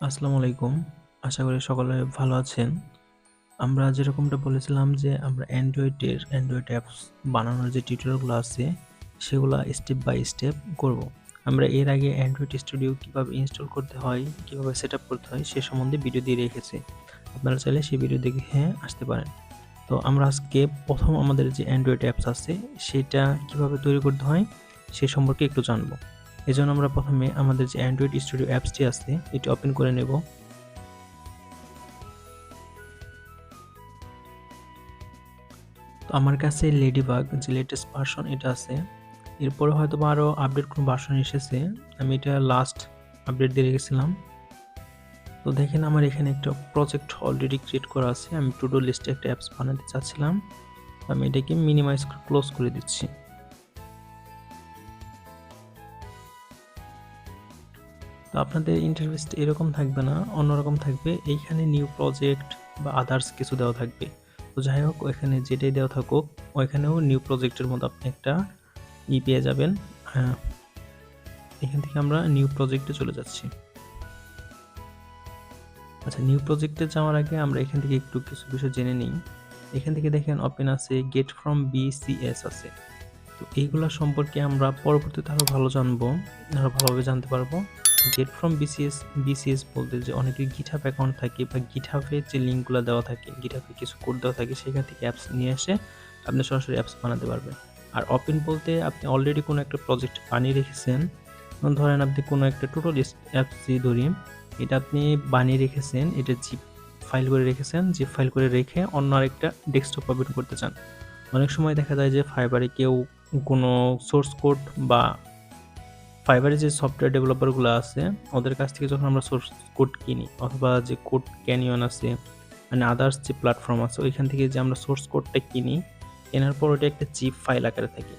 আসসালামু আলাইকুম। আশা করি সকলে ভালো আছেন। আমরা যেরকমটা বলেছিলাম যে আমরা অ্যান্ড্রয়েড অ্যাপস বানানোর যে টিউটোরিয়ালগুলো আছে সেগুলা স্টেপ বাই স্টেপ করব। আমরা এর আগে অ্যান্ড্রয়েড স্টুডিও কিভাবে ইনস্টল করতে হয়, কিভাবে সেটআপ করতে হয় সে সম্বন্ধে ভিডিও দিয়ে রেখেছি। আপনারা চাইলে সেই ভিডিও দেখে আসতে পারেন। তো আমরা আজকে প্রথম আমাদের যে অ্যান্ড্রয়েড অ্যাপস আছে সেটা কিভাবে তৈরি করতে হয় সে সম্পর্কে একটু জানবো। এজন্য আমরা প্রথমে আমাদের যে অ্যান্ড্রয়েড স্টুডিও অ্যাপসটি আছে এটি ওপেন করে নেব। তো আমার কাছে লেডিবাগ যে লেটেস্ট ভার্সন এটা আছে। এরপরে হয়তো বা আরও আপডেট কোনো ভার্সন এসেছে। আমি এটা লাস্ট আপডেট দিয়ে রেখেছিলাম। তো দেখেন আমার এখানে একটা প্রজেক্ট অলরেডি ক্রিয়েট করা আছে। আমি টু ডু লিস্টে একটা অ্যাপস বানাতে চাচ্ছিলাম। আমি এটাকে মিনিমাইজ ক্লোজ করে দিচ্ছি। তো আপনাদের ইন্টারফেসটা এরকম থাকবে না, অন্যরকম থাকবে। এইখানে নিউ প্রজেক্ট বা আদার্স কিছু দেওয়া থাকবে। তো যাই হোক ওইখানে যেটাই দেওয়া থাকুক ওইখানেও নিউ প্রজেক্টের মতো আপনি একটা পেয়ে যাবেন। এখান থেকে আমরা নিউ প্রজেক্টে চলে যাচ্ছি। আচ্ছা, নিউ প্রজেক্টে যাওয়ার আগে আমরা এখান থেকে একটু কিছু বিষয় জেনে নিই। এখান থেকে দেখেন ওপেন আছে, গেট ফ্রম বিসিএস আছে। তো এইগুলা সম্পর্কে আমরা পরবর্তীতে আরও ভালো জানবো, আরও ভালোভাবে জানতে পারবো। গেট ফ্রম বিসিএস বলতে যে অনেকের গিটহাব অ্যাকাউন্ট থাকে বা গিটহাবে যে লিঙ্কগুলো দেওয়া থাকে, গিটহাবে কিছু কোড দেওয়া থাকে, সেখান থেকে অ্যাপস নিয়ে এসে আপনি সরাসরি অ্যাপস বানাতে পারবেন। আর ওপেন বলতে আপনি অলরেডি কোনো একটা প্রজেক্ট বানিয়ে রেখেছেন। ধরেন আপনি কোনো একটা টোটাল অ্যাপসই ধরি, এটা আপনি বানিয়ে রেখেছেন, এটা জিপ ফাইল করে রেখেছেন, জিপ ফাইল করে রেখে অন্য আরেকটা ডেস্কটপ ওপেন করতে চান। অনেক সময় দেখা যায় যে ফাইবারে কেউ কোনো সোর্স কোড বা ফাইবারে যে সফটওয়্যার ডেভেলপারগুলো আছে ওদের কাছ থেকে যখন আমরা সোর্স কোড কিনি অথবা যে কোড ক্যানিয়ন আছে মানে আদার্স যে প্ল্যাটফর্ম আছে ওইখান থেকে যে আমরা সোর্স কোডটা কিনি, কেনার পর ওটা একটা জিপ ফাইল আকারে থাকে,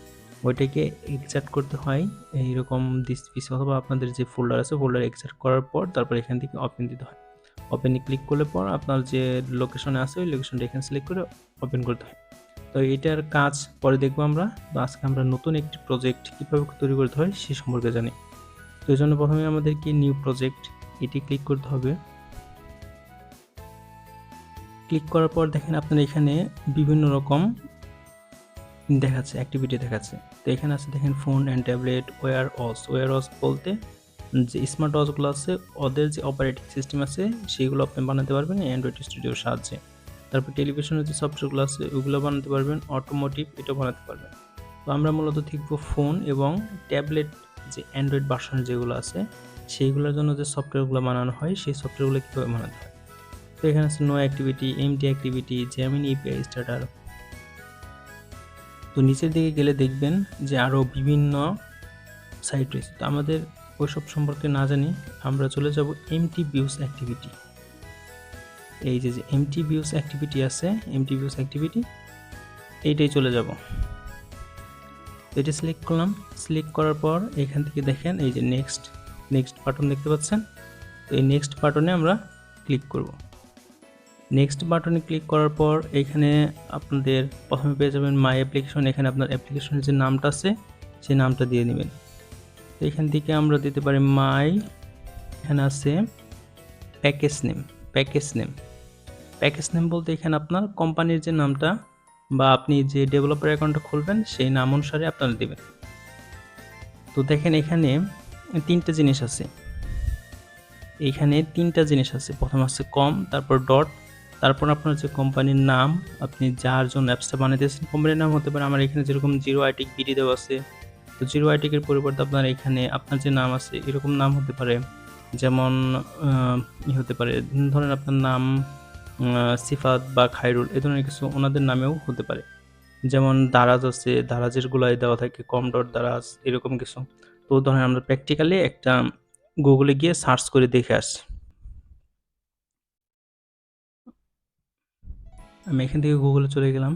ওইটাকে এক্সট্রাক্ট করতে হয় এইরকম দিস পিস অথবা আপনাদের যে ফোল্ডার আছে ফোল্ডার এক্সট্রাক্ট করার পর তারপর এখান থেকে ওপেন দিতে হয়। ওপেনে ক্লিক করলে পর আপনার যে লোকেশনে আছে ওই লোকেশনটা এখানে সিলেক্ট করে ওপেন করতে হয়। তো এইটার কাজ পরে দেখবো আমরা। তো আজকে আমরা নতুন একটি প্রজেক্ট কীভাবে তৈরি করতে হয় সে সম্পর্কে জানি। তো এই জন্য প্রথমে আমাদেরকে নিউ প্রজেক্ট এটি ক্লিক করতে হবে। ক্লিক করার পর দেখেন আপনার এখানে বিভিন্ন রকম দেখাচ্ছে, অ্যাক্টিভিটি দেখাচ্ছে। তো এখানে আছে দেখেন ফোন অ্যান্ড ট্যাবলেট ওয়্যার ওস বলতে যে স্মার্ট ওয়াচগুলো আছে ওদের যে অপারেটিং সিস্টেম আছে সেইগুলো আপনি বানাতে পারবেন অ্যান্ড্রয়েড স্টুডিওর সাহায্যে। তারপর টেলিভিশনের যে সফটওয়্যারগুলো আছে ওগুলো বানাতে পারবেন, অটোমোটিভ এটাও বানাতে পারবেন। তো আমরা মূলত দেখব ফোন এবং ট্যাবলেট যে অ্যান্ড্রয়েড ভার্সন যেগুলো আছে সেইগুলোর জন্য যে সফটওয়্যারগুলো বানানো হয় সেই সফটওয়্যারগুলো কীভাবে বানাতে হয়। তো এখানে আছে no activity, empty activity, Gemini API starter. তো নিচের দিকে গেলে দেখবেন যে আরও বিভিন্ন সাইট রয়েছে। তো আমাদের ওইসব সম্পর্কে না জানি আমরা চলে যাব এমটি ভিউজ অ্যাক্টিভিটি। এই যে এমটি ভিউজ অ্যাক্টিভিটি আছে, এমটি ভিউজ অ্যাক্টিভিটি এইটাই চলে যাব। তো এটা সিলেক্ট করলাম। সিলেক্ট করার পর এখান থেকে দেখেন এই যে নেক্সট বাটন দেখতে পাচ্ছেন। তো এই নেক্সট বাটনে আমরা ক্লিক করব। নেক্সট বাটনে ক্লিক করার পর এখানে আপনাদের প্রথমে পেয়ে যাবেন মাই অ্যাপ্লিকেশন। এখানে আপনার অ্যাপ্লিকেশনের যে নামটা আছে সেই নামটা দিয়ে নেবেন। তো এখান থেকে আমরা দিতে পারি মাই, এখানে আছে প্যাকেজ নেম বলতে এখানে আপনার কোম্পানির যে নামটা বা আপনি যে ডেভেলপার অ্যাকাউন্টটা খুলবেন সেই নাম অনুসারে আপনারা দেবেন। তো দেখেন এখানে তিনটা জিনিস আছে, প্রথম আছে কম, তারপর ডট, তারপর আপনার যে কোম্পানির নাম আপনি যার জন্য অ্যাপসটা বানাইতেছেন কোম্পানির নাম হতে পারে আমার এখানে যেরকম জিরো আইটিক বিডি দেওয়া আছে। তো জিরো আইটিকের পরিবর্তে আপনার এখানে আপনার যে নাম আছে এরকম নাম হতে পারে, যেমন হতে পারে ধরেন আপনার নাম সিফাত বা খায়রুল এ ধরনের কিছু ওনাদের নামেও হতে পারে। যেমন দারাজ আছে, দারাজের গুলাই দেওয়া থাকে কম ডট দারাজ এরকম কিছু। তো ধরেন আমরা প্র্যাকটিক্যালি একটা গুগলে গিয়ে সার্চ করে দেখে আসি। আমি এখান থেকে গুগলে চলে গেলাম।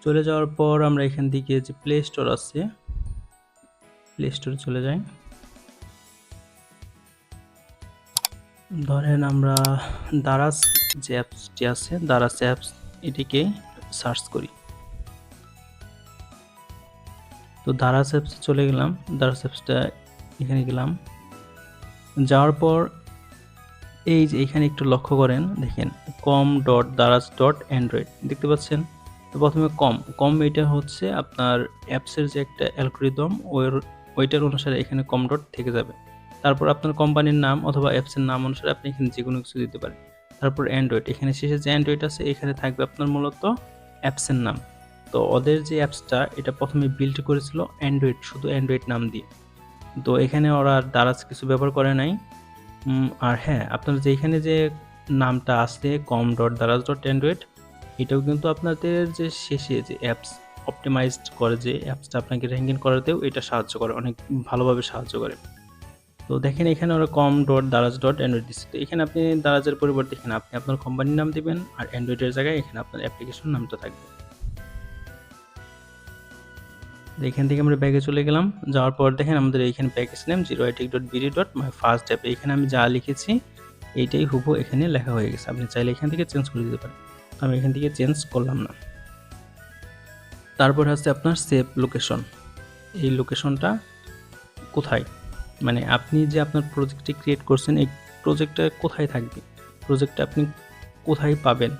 চলে যাওয়ার পর আমরা এখান থেকে যে প্লে স্টোর আছে প্লে স্টোরে চলে যাই। ধরেন আমরা দারাজ যে অ্যাপসটি আছে দারাজ অ্যাপস এটিকে সার্চ করি। তো দারাজ অ্যাপসে চলে গেলাম, দারাজ অ্যাপসটা এখানে গেলাম। যাওয়ার পর এই যে এখানে একটু লক্ষ্য করেন, দেখেন com.daraz.android দেখতে পাচ্ছেন। তো প্রথমে কম এটা হচ্ছে আপনার অ্যাপসের যে একটা অ্যালগরিদম ওইটার অনুসারে এখানে কম ডট থেকে যাবে। তারপর আপনার কোম্পানির নাম অথবা অ্যাপসের নাম অনুসারে আপনি এখানে যে কোনো কিছু দিতে পারেন। তারপর অ্যান্ড্রয়েড, এখানে শেষে যে অ্যান্ড্রয়েড আছে এখানে থাকবে আপনার মূলত অ্যাপসের নাম। তো ওদের যে অ্যাপসটা এটা প্রথমে বিল্ড করেছিল অ্যান্ড্রয়েড, শুধু অ্যান্ড্রয়েড নাম দিয়ে। তো এখানে ওরা দারাজ কিছু ব্যবহার করে নাই। আর হ্যাঁ, আপনার যে এখানে যে নামটা আছে com.daraz.android, এটাও কিন্তু আপনাদের যে শেষে যে অ্যাপস অপটিমাইজড করে, যে অ্যাপসটা আপনাকে র্যাঙ্কিং করাতেও এটা সাহায্য করে, অনেক ভালোভাবে সাহায্য করে। তো দেখেন এখানে ওরা com.daraz.android দিচ্ছে। তো এখানে আপনি দারাজের পরিবর্তে এখানে আপনি আপনার কোম্পানির নাম দিবেন, আর অ্যান্ড্রয়েডের জায়গায় এখানে আপনার অ্যাপ্লিকেশন নামটা থাকবে। এখান থেকে আমরা ব্যাগে চলে গেলাম। যাওয়ার পর দেখেন আমাদের এইখানে প্যাকেজ নেম zeroitic.bd.myfirstapp, এখানে আমি যা লিখেছি এইটাই হুবহু এখানে লেখা হয়ে গেছে। আপনি চাইলে এখান থেকে চেঞ্জ করে দিতে পারেন, আমি এখান থেকে চেঞ্জ করলাম না। তারপর আছে আপনার সেভ লোকেশন। এই লোকেশনটা কোথায়, মানে আপনি যে আপনার প্রজেক্টটি ক্রিয়েট করছেন এই প্রজেক্টটা কোথায় থাকবে, প্রজেক্টটা আপনি কোথায় পাবেন।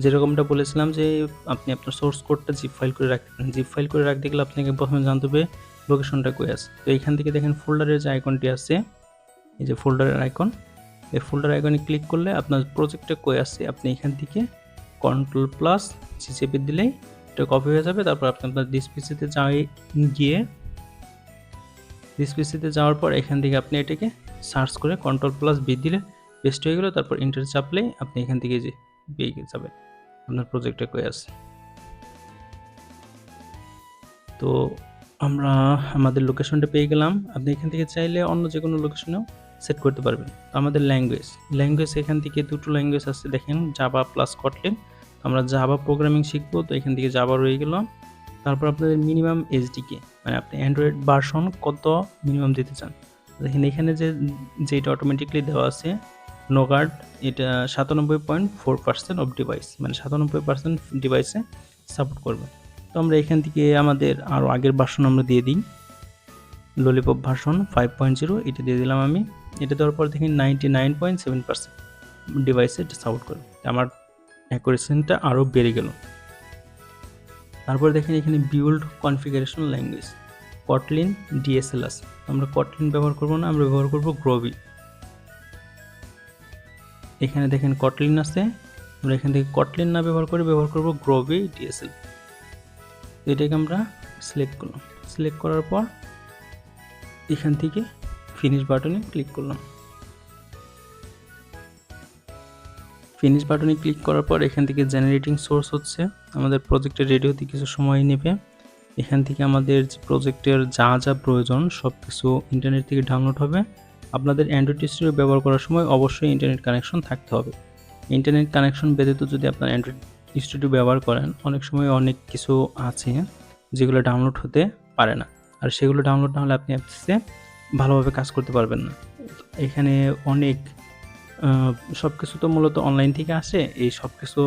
যেরকমটা বলেছিলাম যে আপনি আপনার সোর্স কোডটা জিপ ফাইল করে রাখতেন, জিপ ফাইল করে রাখতে গেলে আপনাকে প্রথমে জানতে হবে লোকেশনটা কই আছে। তো এইখান থেকে দেখেন ফোল্ডারের যে আইকনটি আছে, এই যে ফোল্ডারের আইকন, এই ফোল্ডার আইকনে ক্লিক করলে আপনার প্রজেক্টটা কই আছে আপনি এখান থেকে Ctrl+C চেপে দিলেই এটা কপি হয়ে যাবে। তারপর আপনি আপনার ডিসপিসিতে যাওয়ার পর এখান থেকে আপনি এটাকে সার্চ করে Ctrl+V দিলে পেস্ট হয়ে গেল। তারপর এন্টার চাপলেই আপনি এখান থেকে যে পেয়ে যাবেন আপনার প্রজেক্টটা কই আছে। তো আমরা আমাদের লোকেশনটা পেয়ে গেলাম। আপনি এখান থেকে চাইলে অন্য যে কোনো লোকেশনেও সেট করতে পারবেন। আমাদের ল্যাঙ্গুয়েজ এখান থেকে দুটো ল্যাঙ্গুয়েজ আছে দেখেন, জাভা প্লাস কটলিন। আমরা জাভা প্রোগ্রামিং শিখবো, তো এখান থেকে জাভা রয়ে গেল। তারপর আপনাদের মিনিমাম এসডিকে, মানে আপনি অ্যান্ড্রয়েড ভার্সন কত মিনিমাম দিতে চান। দেখেন এখানে যেটা অটোমেটিকলি দেওয়া আছে নোগার্ড, এটা 97.4% অফ ডিভাইস, মানে 97% ডিভাইসে সাপোর্ট করবে। তো আমরা এখান থেকে আমাদের আরও আগের ভার্সন আমরা দিয়ে দিই, ললিপপ ভার্সন 5.0 এটা দিয়ে দিলাম আমি। এটা দেওয়ার পর দেখি 99.7% ডিভাইসে এটা সাপোর্ট করবে। আমার অ্যাকুরেসিটা আরও বেড়ে গেল। তারপর দেখেন এখানে build configuration language Kotlin DSL আছে। আমরা কটলিন ব্যবহার করব না, আমরা ব্যবহার করব গ্রোভি। এখানে দেখেন কটলিন আছে, আমরা এখান থেকে কটলিন না ব্যবহার করব গ্রোভি ডিএসএল। এটাকে আমরা সিলেক্ট করলাম। সিলেক্ট করার পর এখান থেকে ফিনিশ বাটনে ক্লিক করলাম। ফিনিশ বাটনে ক্লিক করার পর এখান থেকে জেনারেটিং সোর্স হচ্ছে, আমাদের প্রজেক্টের রেডি হতে কিছু সময় নেবে। এখান থেকে আমাদের যে প্রজেক্টের যা যা প্রয়োজন সব কিছু ইন্টারনেট থেকে ডাউনলোড হবে। আপনাদের অ্যান্ড্রয়েড স্টুডিও ব্যবহার করার সময় অবশ্যই ইন্টারনেট কানেকশন থাকতে হবে। ইন্টারনেট কানেকশন ব্যতীত যদি আপনার অ্যান্ড্রয়েড স্টুডিও ব্যবহার করেন, অনেক সময় অনেক কিছু আছে যেগুলো ডাউনলোড হতে পারে না, আর সেগুলো ডাউনলোড না হলে আপনি অ্যাপসে ভালোভাবে কাজ করতে পারবেন না। এখানে অনেক সব কিছু তো মূলত অনলাইন থেকে আসে, এই সব কিছু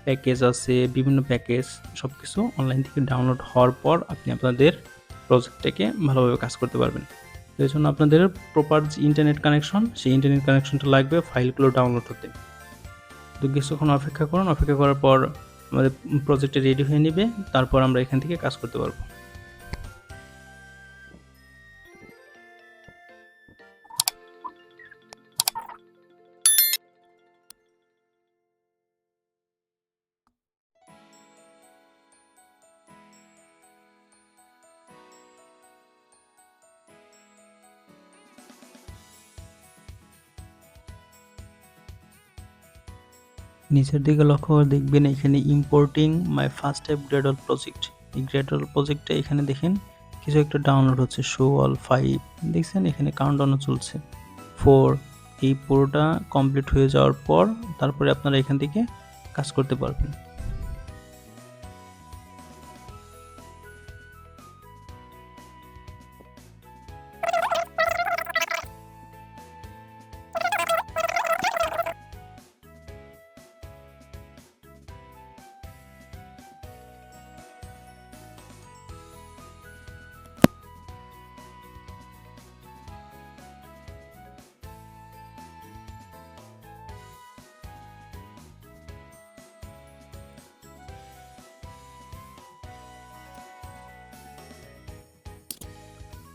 প্যাকেজ আছে, বিভিন্ন প্যাকেজ সব কিছু অনলাইন থেকে ডাউনলোড হওয়ার পর আপনি আপনাদের প্রজেক্টটাকে ভালোভাবে কাজ করতে পারবেন। তো এই জন্য আপনাদের প্রপার যে ইন্টারনেট কানেকশন, সেই ইন্টারনেট কানেকশনটা লাগবে ফাইলগুলো ডাউনলোড হতে। তো কিছুক্ষণ অপেক্ষা করুন, অপেক্ষা করার পর আমাদের প্রজেক্টটা রেডি হয়ে নেবে, তারপর আমরা এখান থেকে কাজ করতে পারবো। নিচের দিকে লক্ষ্য করে দেখবেন এখানে importing my first app গ্রেডল project, এই গ্রেডল প্রজেক্টটা এখানে দেখেন কিছু একটা ডাউনলোড হচ্ছে, শো অল 5 দেখছেন, এখানে কাউন্টডাউনও চলছে 4। এই পুরোটা কমপ্লিট হয়ে যাওয়ার পর তারপরে আপনারা এখান থেকে কাজ করতে পারবেন।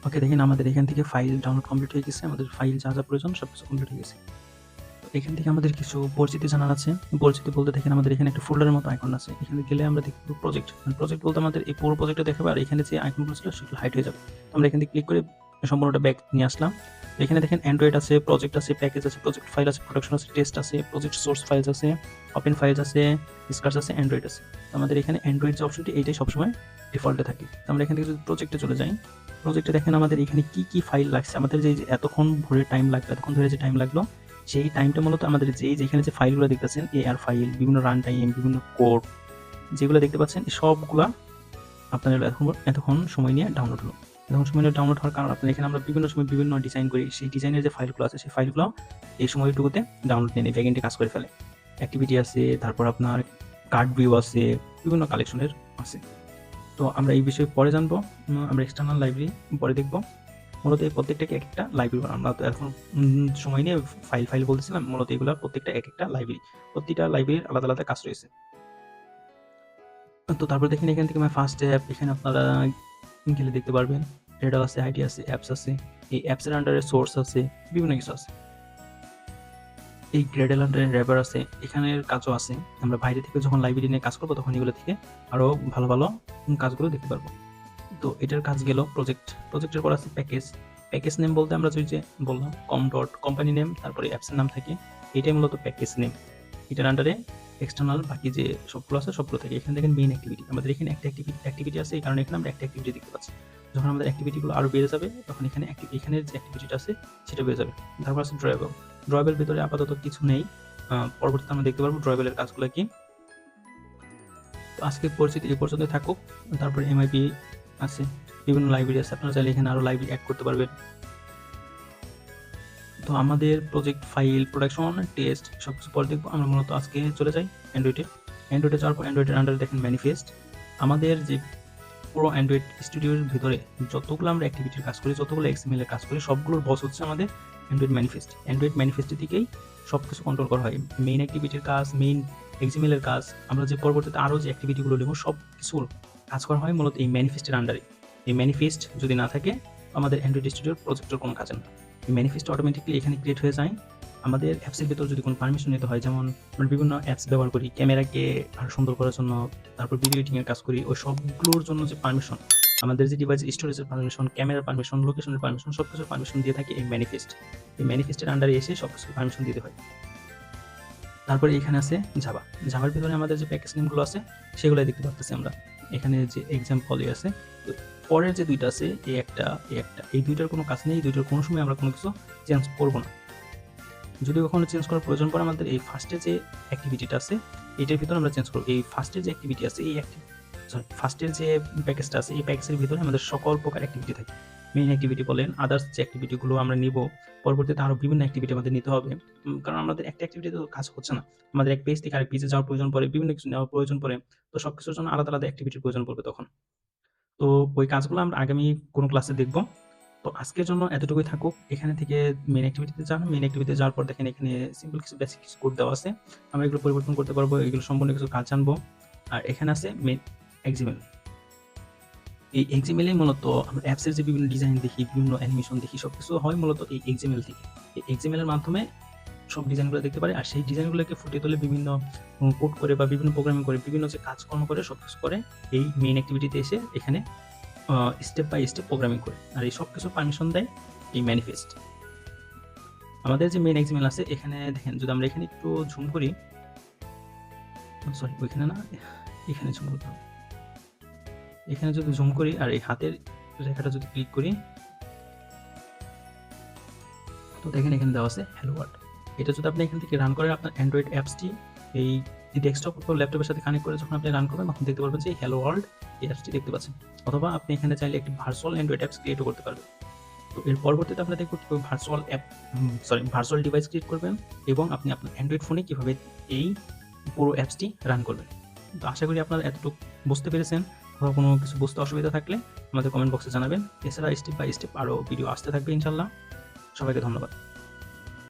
ওকে, দেখেন আমাদের এখান থেকে ফাইল ডাউনলোড কমপ্লিট হয়ে গেছে, আমাদের ফাইল যা যা প্রয়োজন সব কিছু কমপ্লিট হয়ে গেছে। তো এখান থেকে আমাদের কিছু পরিচিতি জানার আছে। পরিচিতি বলতে দেখেন আমাদের এখানে একটা ফোল্ডারের মতো আইকন আছে, এখানে গেলে আমরা দেখব প্রজেক্ট। প্রজেক্ট বলতে আমাদের এই পুরো প্রজেক্টটা দেখাবে, আর এখানে যে আইকনগুলো ছিল সেগুলো হাইড হয়ে যাবে। তো আমরা এখান থেকে ক্লিক করে সম্পূর্ণটা ব্যাক নিয়ে আসলাম। তো এখানে দেখেন অ্যান্ড্রয়েড আছে, প্রজেক্ট আছে, প্যাকেজ আছে, প্রজেক্ট ফাইল আছে, প্রোডাকশন আছে, টেস্ট আছে, প্রজেক্ট সোর্স ফাইলস আছে, ওপেন ফাইলস আছে, স্কার্স আছে, অ্যান্ড্রয়েড আছে। তো আমাদের এখানে অ্যান্ড্রয়েড যে অপশনটি এইটাই সবসময় ডিফল্টে থাকে। তো আমরা এখান থেকে যদি প্রজেক্টে চলে যাই, প্রজেক্টে দেখেন আমাদের এখানে কি কি ফাইল লাগছে, আমাদের যে এতক্ষণ ভরে টাইম লাগলো, এতক্ষণ ধরে যে টাইম লাগলো সেই টাইমটা মূলত আমাদের যেখানে যে ফাইলগুলো দেখতেছেন, এআর ফাইল, বিভিন্ন রান টাইম, বিভিন্ন কোড যেগুলো দেখতে পাচ্ছেন, এই সবগুলা আপনার এতক্ষণ সময় নিয়ে ডাউনলোড হলো। এতক্ষণ সময় নিয়ে ডাউনলোড হওয়ার কারণ আপনার এখানে আমরা বিভিন্ন সময় বিভিন্ন ডিজাইন করি, সেই ডিজাইনের যে ফাইলগুলো আছে সেই ফাইলগুলো এই সময়টুকুতে ডাউনলোড নিয়ে ব্যাকএন্ডে কাজ করে ফেলে। অ্যাক্টিভিটি আছে, তারপর আপনার কার্ড ভিউ আছে, বিভিন্ন কালেকশনের আছে। তো আমরা এই বিষয়ে পরে জানবো, আমরা এক্সটার্নাল লাইব্রেরি পরে দেখবো। মূলত এই প্রত্যেকটাকে এক একটা লাইব্রেরি বানানো। আমরা তো এখন সময় নিয়ে ফাইল বলতেছিলাম, মূলত এগুলো প্রত্যেকটা এক একটা লাইব্রেরি, প্রতিটা লাইব্রেরির আলাদা আলাদা কাজ রয়েছে। তো তারপর দেখেন এখান থেকে ফার্স্ট অ্যাপ, এখানে আপনারা গেলে দেখতে পারবেন রেডার আছে, আইডি আছে, অ্যাপস আছে, এই অ্যাপসের আন্ডারে সোর্স আছে, বিভিন্ন কিছু আছে। এই গ্রেডেল আন্ডারে র্যাপার আছে, এখানের কাজও আছে। আমরা বাইরে থেকে যখন লাইব্রেরি নিয়ে কাজ করবো তখন এগুলো থেকে আরও ভালো ভালো কাজগুলো দেখতে পারবো। তো এটার কাজ গেল প্রজেক্টের পর আছে প্যাকেজ নেম বলতে আমরা যে বললাম কোম্পানি নেম, তারপরে অ্যাপসের নাম থাকে, এটাই মূলত প্যাকেজ নেম। এটার আন্ডারে এক্সটার্নাল বাকি যে সবগুলো আছে সবগুলো থাকে। এখানে দেখেন মেইন অ্যাক্টিভিটি, আমাদের এখানে একটা অ্যাক্টিভিটি আছে, এই কারণে এখানে আমরা একটা অ্যাক্টিভিটি দেখতে পাচ্ছি। যখন আমাদের অ্যাক্টিভিটিগুলো আরও বেড়ে যাবে তখন এখানের যে অ্যাক্টিভিটিটা আছে সেটা বেড়ে যাবে। তারপর আছে ড্রয়েবল ভিতরে আপাতত কিছু নেই, পরবর্তীতে আমরা দেখতে পারবো ড্রয়েবলের কাজগুলো কি। তো আজকে পরিচিতি এই পর্যন্ত থাকুক। তারপরে এমআইপি আছে, বিভিন্ন লাইব্রেরি আছে, আপনারা চাইলে এখানে আরও লাইব্রেরি অ্যাড করতে পারবেন। তো আমাদের প্রজেক্ট ফাইল, প্রোডাকশন, টেস্ট সবকিছু পরে দেখবো। আমরা মূলত আজকে চলে যাই অ্যান্ড্রয়েডে যাওয়ার পর অ্যান্ড্রয়েডের আন্ডারে দেখেন ম্যানিফেস্ট। আমাদের যে পুরো অ্যান্ড্রয়েড স্টুডিওর ভিতরে যতগুলো আমরা অ্যাক্টিভিটির কাজ করি, যতগুলো এক্সএমএল এর কাজ করি, সবগুলোর বস হচ্ছে আমাদের অ্যান্ড্রয়েড ম্যানিফেস্টের দিকেই সব কিছু কন্ট্রোল করা হয়। মেইন অ্যাক্টিভিটির কাজ, মেইন এক্সএমএল এর কাজ, আমরা যে পরবর্তীতে আরও যে অ্যাক্টিভিটিগুলো নেব সব কিছুর কাজ করা হয় মূলত এই ম্যানিফেস্টের আন্ডারে। এই ম্যানিফেস্ট যদি না থাকে আমাদের অ্যান্ড্রয়েড স্টুডিওর প্রজেক্টের কোনো কাজে না। এই ম্যানিফেস্ট অটোমেটিকলি এখানে ক্রিয়েট হয়ে যায়। আমাদের অ্যাপসের ভেতর যদি কোনো পারমিশন নিতে হয়, যেমন আমরা বিভিন্ন অ্যাপস ব্যবহার করি ক্যামেরাকে আরও সুন্দর করার জন্য, তারপর ভিডিও এডিটিংয়ের কাজ করি, ওই সবগুলোর জন্য যে পারমিশন, আমাদের যে ডিভাইস স্টোরেজের পারমিশন, ক্যামেরার পারমিশন, লোকেশনের পারমিশন, সব কিছুর পারমিশন দিয়ে থাকে এই ম্যানিফেস্টের আন্ডারে এসে সব কিছু পারমিশন দিতে হয়। তারপরে এখানে আছে জাভার ভিতরে আমাদের যে প্যাকেজ নেমগুলো আছে সেগুলো দেখতে পাচ্ছি আমরা। এখানে যে এক্সাম্পল আছে, তো পরের যে দুইটা আছে এই দুইটার কোনো কাজ নেই, এই দুইটার কোনো সময় আমরা কোনো কিছু চেঞ্জ করবো না। যদি কখনো চেঞ্জ করার প্রয়োজন পড়ে আমাদের এই ফার্স্টে যে অ্যাক্টিভিটিটা আছে এটার ভিতরে আমরা চেঞ্জ করবো। এই ফার্স্টের যে অ্যাক্টিভিটি আছে ফার্স্টের যে প্যাকেজটা আছে এই প্যাকেজের ভিতরে আমাদের সকল প্রকার অ্যাক্টিভিটি থাকে। মেইন অ্যাক্টিভিটি বলেন, আদার্স যে অ্যাক্টিভিটিগুলো আমরা নিব, পরবর্তীতে আরও বিভিন্ন অ্যাক্টিভিটি আমাদের নিতে হবে, কারণ আমাদের একটা অ্যাক্টিভিটিতে তো কাজ হচ্ছে না, আমাদের এক পেজ থেকে আরেক পেজে যাওয়ার প্রয়োজন পড়ে, বিভিন্ন কিছু নেওয়ার প্রয়োজন পড়ে। তো সব কিছুর জন্য আলাদা আলাদা অ্যাক্টিভিটির প্রয়োজন পড়বে তখন। তো ওই কাজগুলো আমরা আগামী কোনো ক্লাসে দেখব। তো আজকের জন্য এতটুকুই থাকুক। এখানে থেকে মেইন অ্যাক্টিভিটিতে যাওয়ার পর দেখেন এখানে সিম্পল কিছু বেসিক কিছু কোড দেওয়া আছে, আমরা এগুলো পরিবর্তন করতে পারবো, এগুলো সম্পূর্ণ কিছু কাজ জানবো। আর এখানে আছে মেইন এক্সএমএল। এই এক্সএমএল মূলত আমরা অ্যাপসের যে বিভিন্ন ডিজাইন দেখি, বিভিন্ন অ্যানিমেশন দেখি, সবকিছু হয় মূলত এই এক্সএমএল থেকে। এই এক্সএমএল এর মাধ্যমে সব ডিজাইনগুলো দেখতে পারে, আর সেই ডিজাইনগুলোকে ফুটিয়ে তোলে বিভিন্ন কোড করে বা বিভিন্ন প্রোগ্রামিং করে, বিভিন্ন যে কাজকর্ম করে সবকিছু করে এই মেইন অ্যাক্টিভিটিতে এসে এখানে স্টেপ বাই স্টেপ প্রোগ্রামিং করে। আর এই সব কিছু পারমিশন দেয় এই ম্যানিফেস্ট। আমাদের যে মেইন এক্সএমএল আছে এখানে দেখেন, যদি আমরা এখানে একটু জুম করি, সরি ওইখানে না, এখানে জুম করতে হবে। এখানে যদি জুম করি আর এই হাতের রেখাটা যদি ক্লিক করি, তো দেখেন এখানে দেওয়া আছে হ্যালো ওয়ার্ল্ড। এটা যদি আপনি এখান থেকে রান করেন, আপনার অ্যান্ড্রয়েড অ্যাপসটি এই ডেস্কটপ অথবা ল্যাপটপের সাথে কানেক্ট করে যখন আপনি রান করবেন তখন দেখতে পারবেন যে হ্যালো ওয়ার্ল্ড এই অ্যাপসটি দেখতে পাচ্ছেন। অথবা আপনি এখানে চাইলে একটি ভার্চুয়াল অ্যান্ড্রয়েড অ্যাপস ক্রিয়েটও করতে পারবেন। তো এর পরবর্তীতে আপনারা দেখব কীভাবে ভার্চুয়াল ডিভাইস ক্রিয়েট করবেন এবং আপনি আপনার অ্যান্ড্রয়েড ফোনে কীভাবে এই পুরো অ্যাপসটি রান করবেন। তো আশা করি আপনারা এতটুকু বুঝতে পেরেছেন। অথবা কোনো কিছু বুঝতে অসুবিধা থাকলে আমাদের কমেন্ট বক্সে জানাবেন। এছাড়া স্টেপ বাই স্টেপ আরও ভিডিও আসতে থাকবে ইনশাল্লাহ। সবাইকে ধন্যবাদ।